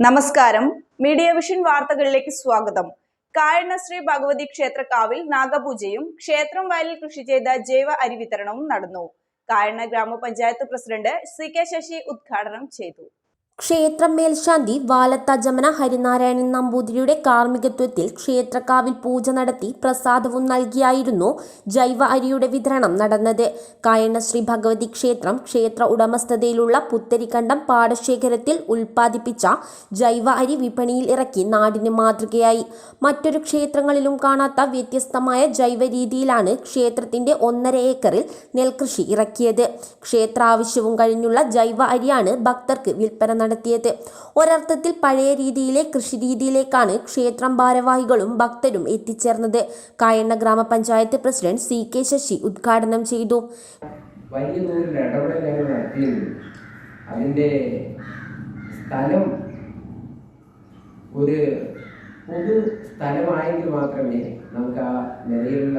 നമസ്കാരം. Media vision വാർത്തകളിലേക്ക് സ്വാഗതം. കായണ്ണ ശ്രീ ഭഗവതി ക്ഷേത്രക്കാവിൽ നാഗപൂജയും ക്ഷേത്രം വയലിൽ കൃഷി ചെയ്ത ജൈവ അരി വിതരണവും നടന്നു. കായണ്ണ ഗ്രാമപഞ്ചായത്ത് പ്രസിഡന്റ് CK ശശി ഉദ്ഘാടനം ചെയ്തു. ക്ഷേത്രം മേൽശാന്തി വാലത്ത ജമന ഹരിനാരായണൻ നമ്പൂതിരിയുടെ കാർമ്മികത്വത്തിൽ ക്ഷേത്രക്കാവിൽ പൂജ നടത്തി പ്രസാദവും നൽകിയായിരുന്നു ജൈവ അരിയുടെ വിതരണം നടന്നത്. കായണ്ണ ശ്രീ ഭഗവതി ക്ഷേത്ര ഉടമസ്ഥതയിലുള്ള പുത്തരിക്കണ്ടം പാടശേഖരത്തിൽ ഉൽപ്പാദിപ്പിച്ച ജൈവ അരി വിപണിയിൽ ഇറക്കി നാടിന് മാതൃകയായി. മറ്റൊരു ക്ഷേത്രങ്ങളിലും കാണാത്ത വ്യത്യസ്തമായ ജൈവ രീതിയിലാണ് ക്ഷേത്രത്തിന്റെ 1.5 ഏക്കറിൽ നെൽകൃഷി ഇറക്കിയത്. ക്ഷേത്രാവശ്യവും കഴിഞ്ഞുള്ള ജൈവ അരിയാണ് ഭക്തർക്ക് വിൽപ്പന നടത്തിയത്. ഒരർത്ഥത്തിൽ പഴയ രീതിയിലെ കൃഷിരീതിയിലേക്കാണ് ക്ഷേത്രം ഭാരവാഹികളും ഭക്തരും എത്തിച്ചേർന്നത്. കായണ്ണ ഗ്രാമപഞ്ചായത്ത് പ്രസിഡന്റ് CK ശശി ഉദ്ഘാടനം ചെയ്തു. വലിയ തോതിൽ ഇടപെടൽ ഞങ്ങൾ നടത്തിയെങ്കിലും അതിൻ്റെ സ്ഥലം ഒരു പൊതു സ്ഥലമായെങ്കിൽ മാത്രമേ നമുക്ക് ആ നിലയിലുള്ള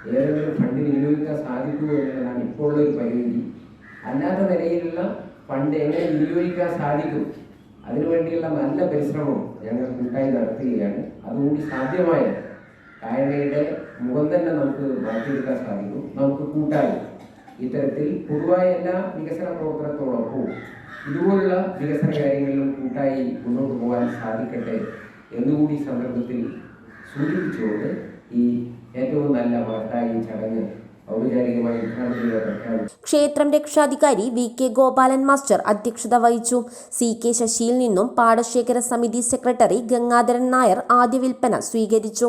ഏതെങ്കിലും ഫണ്ട് വിനിയോഗിക്കാൻ സാധിക്കൂ എന്നുള്ളതാണ് ഇപ്പോൾ ഉള്ള ഒരു പരിമിതി. അല്ലാത്ത നിലയിലുള്ള ഫണ്ട് എങ്ങനെ വിനിയോഗിക്കാൻ സാധിക്കും, അതിനുവേണ്ടിയുള്ള നല്ല പരിശ്രമം ഞങ്ങൾ കൂട്ടായി നടത്തുകയാണ്. അതുകൂടി സാധ്യമായ കായണ്ണയുടെ മുഖം തന്നെ നമുക്ക് മാറ്റിയെടുക്കാൻ സാധിക്കും. നമുക്ക് കൂട്ടായി ഇത്തരത്തിൽ പൊതുവായ എല്ലാ വികസന പ്രവർത്തനത്തോടൊപ്പം ഇതുപോലുള്ള വികസന കാര്യങ്ങളിലും കൂട്ടായി മുന്നോട്ട് പോകാൻ സാധിക്കട്ടെ എന്നുകൂടി സന്ദർഭത്തിൽ സൂചിപ്പിച്ചുകൊണ്ട് ഈ ഏറ്റവും നല്ല മഹത്തായ ചടങ്ങ് ഔപചാരികമായി ഉദ്ഘാടനം പ്രഖ്യാപിച്ചു. ക്ഷേത്രം രക്ഷാധികാരി VK ഗോപാലൻ മാസ്റ്റർ അധ്യക്ഷത വഹിച്ചു. CK ശശിയിൽ നിന്നും പാടശേഖര സമിതി സെക്രട്ടറി ഗംഗാധരൻ നായർ ആദ്യ വിൽപ്പന സ്വീകരിച്ചു.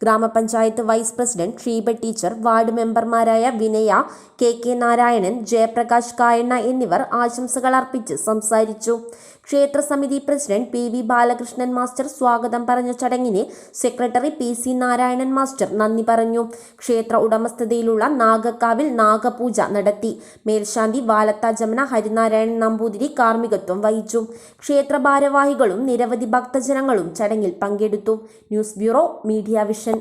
ഗ്രാമപഞ്ചായത്ത് vice president Sheeba teacher, ward മെമ്പർമാരായ വിനയ, KK നാരായണൻ, ജയപ്രകാശ് കായണ്ണ എന്നിവർ ആശംസകൾ അർപ്പിച്ച് സംസാരിച്ചു. ക്ഷേത്ര സമിതി പ്രസിഡന്റ് PV ബാലകൃഷ്ണൻ മാസ്റ്റർ സ്വാഗതം പറഞ്ഞ ചടങ്ങിന് സെക്രട്ടറി PC നാരായണൻ മാസ്റ്റർ നന്ദി പറഞ്ഞു. ക്ഷേത്ര ഉടമസ്ഥതയിലുള്ള നാഗക്കാവിൽ നാഗപൂജ നടത്തി. മേൽശാന്തി വാലത്ത ജമന ഹരിനാരായണൻ നമ്പൂതിരി കാർമ്മികത്വം വഹിച്ചു. ക്ഷേത്ര ഭാരവാഹികളും നിരവധി ഭക്തജനങ്ങളും ചടങ്ങിൽ പങ്കെടുത്തു. News bureau, media vision.